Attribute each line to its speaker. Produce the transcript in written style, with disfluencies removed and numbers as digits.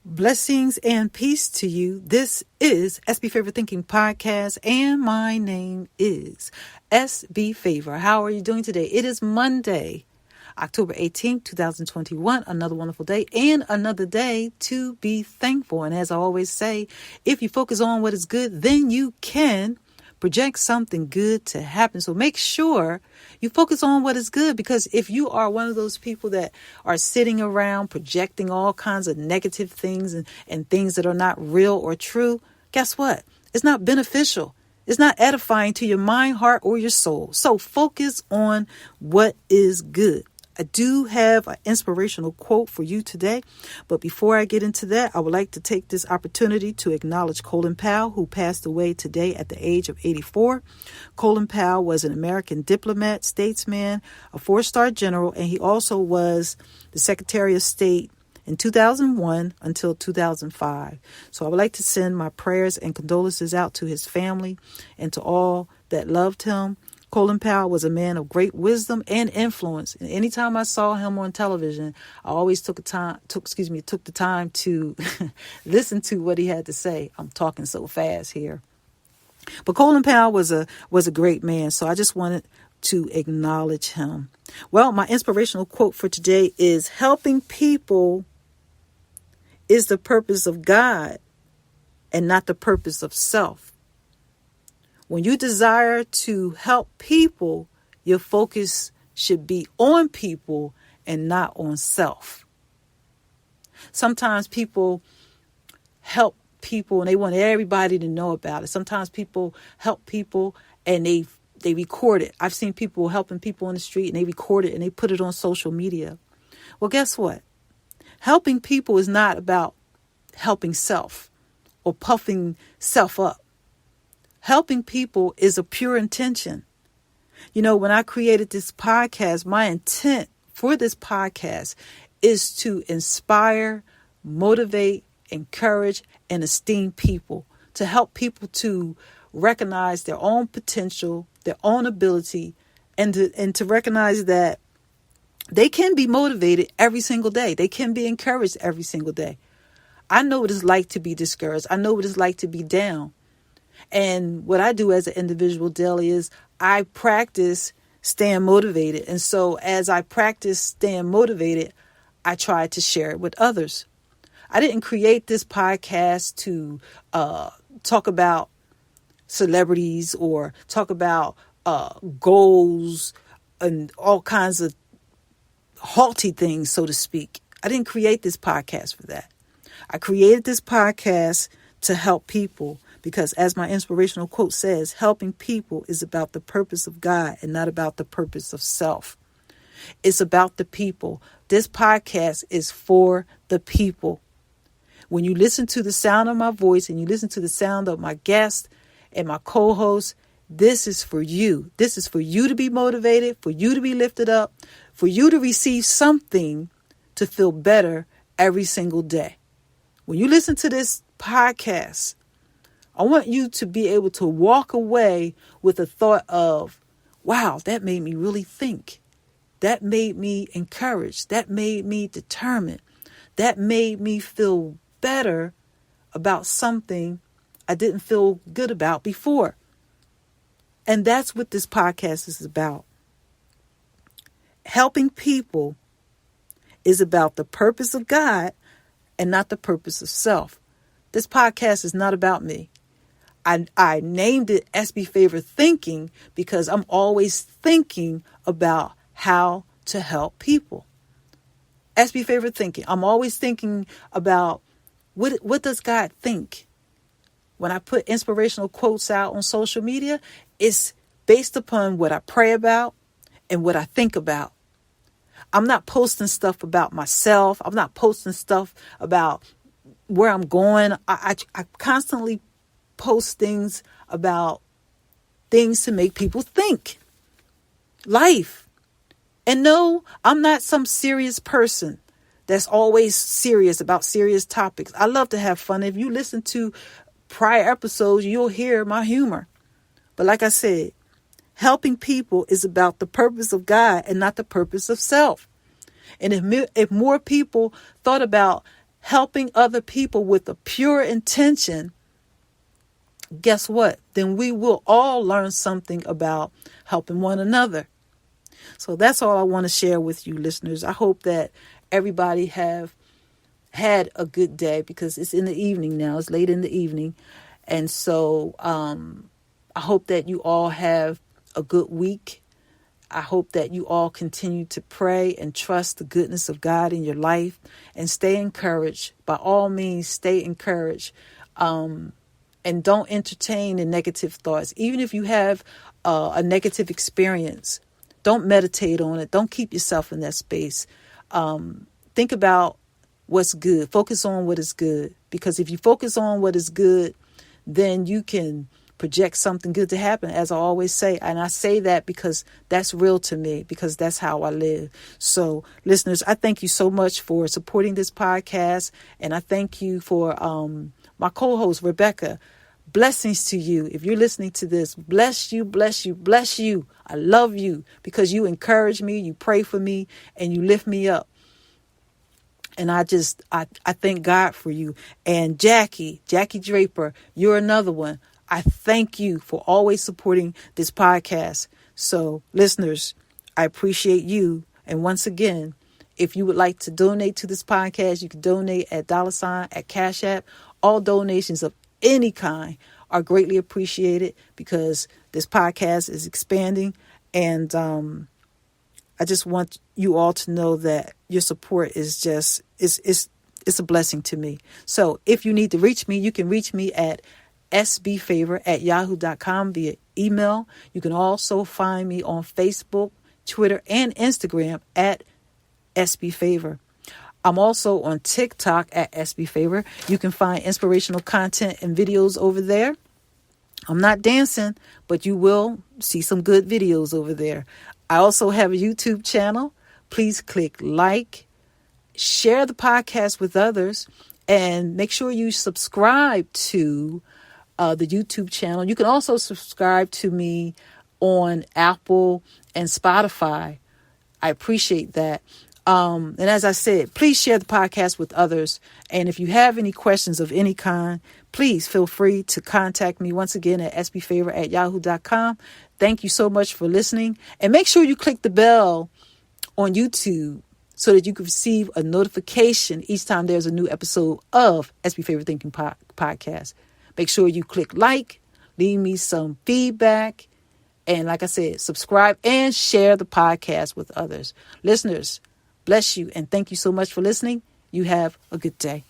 Speaker 1: Blessings and peace to you. This is SB Favor Thinking Podcast, and my name is SB Favor. How are you doing today? It is Monday, October 18th, 2021. Another wonderful day and another day to be thankful. And as I always say, if you focus on what is good, then you can project something good to happen. So make sure you focus on what is good, because if you are one of those people that are sitting around projecting all kinds of negative things and things that are not real or true, guess what? It's not beneficial. It's not edifying to your mind, heart, or your soul. So focus on what is good. I do have an inspirational quote for you today. But before I get into that, I would like to take this opportunity to acknowledge Colin Powell, who passed away today at the age of 84. Colin Powell was an American diplomat, statesman, a four-star general, and he also was the Secretary of State in 2001 until 2005. So I would like to send my prayers and condolences out to his family and to all that loved him. Colin Powell was a man of great wisdom and influence. And anytime I saw him on television, I always took the time to listen to what he had to say. I'm talking so fast here. But Colin Powell was a great man. So I just wanted to acknowledge him. Well, my inspirational quote for today is: helping people is the purpose of God and not the purpose of self. When you desire to help people, your focus should be on people and not on self. Sometimes people help people and they want everybody to know about it. Sometimes people help people and they record it. I've seen people helping people on the street and they record it and they put it on social media. Well, guess what? Helping people is not about helping self or puffing self up. Helping people is a pure intention. You know, when I created this podcast, my intent for this podcast is to inspire, motivate, encourage, and esteem people, to help people to recognize their own potential, their own ability, and to recognize that they can be motivated every single day. They can be encouraged every single day. I know what it's like to be discouraged. I know what it's like to be down. And what I do as an individual daily is I practice staying motivated. And so as I practice staying motivated, I try to share it with others. I didn't create this podcast to talk about celebrities or talk about goals and all kinds of haughty things, so to speak. I didn't create this podcast for that. I created this podcast to help people. Because as my inspirational quote says, helping people is about the purpose of God and not about the purpose of self. It's about the people. This podcast is for the people. When you listen to the sound of my voice and you listen to the sound of my guest and my co-host, this is for you. This is for you to be motivated, for you to be lifted up, for you to receive something to feel better every single day. When you listen to this podcast, I want you to be able to walk away with a thought of, wow, that made me really think. That made me encouraged. That made me determined. That made me feel better about something I didn't feel good about before. And that's what this podcast is about. Helping people is about the purpose of God and not the purpose of self. This podcast is not about me. I named it SB Favor Thinking because I'm always thinking about how to help people. SB Favor Thinking. I'm always thinking about what does God think? When I put inspirational quotes out on social media, it's based upon what I pray about and what I think about. I'm not posting stuff about myself. I'm not posting stuff about where I'm going. I constantly post things about things to make people think. Life. And no, I'm not some serious person that's always serious about serious topics. I love to have fun. If you listen to prior episodes, you'll hear my humor. But like I said, helping people is about the purpose of God and not the purpose of self. And if more people thought about helping other people with a pure intention, guess what? Then we will all learn something about helping one another. So that's all I want to share with you, listeners. I hope that everybody have had a good day, because it's in the evening now. It's late in the evening. And so I hope that you all have a good week. I hope that you all continue to pray and trust the goodness of God in your life, and stay encouraged. By all means, stay encouraged. And don't entertain the negative thoughts. Even if you have a negative experience, don't meditate on it. Don't keep yourself in that space. Think about what's good. Focus on what is good. Because if you focus on what is good, then you can project something good to happen, as I always say. And I say that because that's real to me, because that's how I live. So, listeners, I thank you so much for supporting this podcast. And I thank you for my co-host, Rebecca. Blessings to you. If you're listening to this, bless you, bless you, bless you. I love you because you encourage me, you pray for me, and you lift me up. And I thank God for you. And Jackie Draper, you're another one. I thank you for always supporting this podcast. So, listeners, I appreciate you. And once again, if you would like to donate to this podcast, you can donate at $ at Cash App. All donations of any kind are greatly appreciated, because this podcast is expanding. And I just want you all to know that your support is just, it's a blessing to me. So if you need to reach me, you can reach me at sbfavor@yahoo.com via email. You can also find me on Facebook, Twitter, and Instagram at sbfavor. I'm also on TikTok at sbfavor. You can find inspirational content and videos over there. I'm not dancing, but you will see some good videos over there. I also have a YouTube channel. Please click like, share the podcast with others, and make sure you subscribe to the YouTube channel. You can also subscribe to me on Apple and Spotify. I appreciate that. And as I said, please share the podcast with others. And if you have any questions of any kind, please feel free to contact me once again at sbfavor@yahoo.com. Thank you so much for listening. And make sure you click the bell on YouTube so that you can receive a notification each time there's a new episode of SB Favor Thinking Podcast. Make sure you click like, leave me some feedback. And like I said, subscribe and share the podcast with others. Listeners, bless you, and thank you so much for listening. You have a good day.